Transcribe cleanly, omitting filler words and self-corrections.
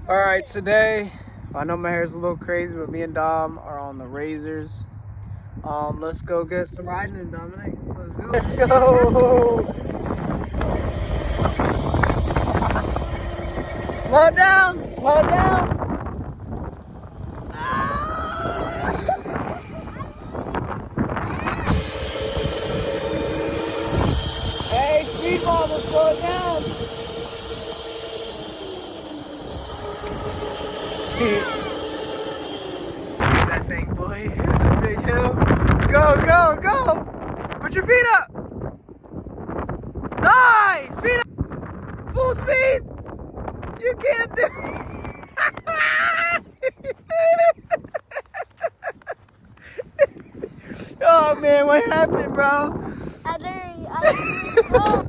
All right, today, I know my hair's a little crazy, but me and Dom are on the razors. Let's go get some riding in, Dominic. Let's go. Let's go. Slow down. Slow down. Hey, speedball, let's slow it down. Get that thing, boy. It's a big hill. Go, go, go. Put your feet up. Nice. Feet up. Full speed. You can't do it. Oh man, what happened, bro? Oh.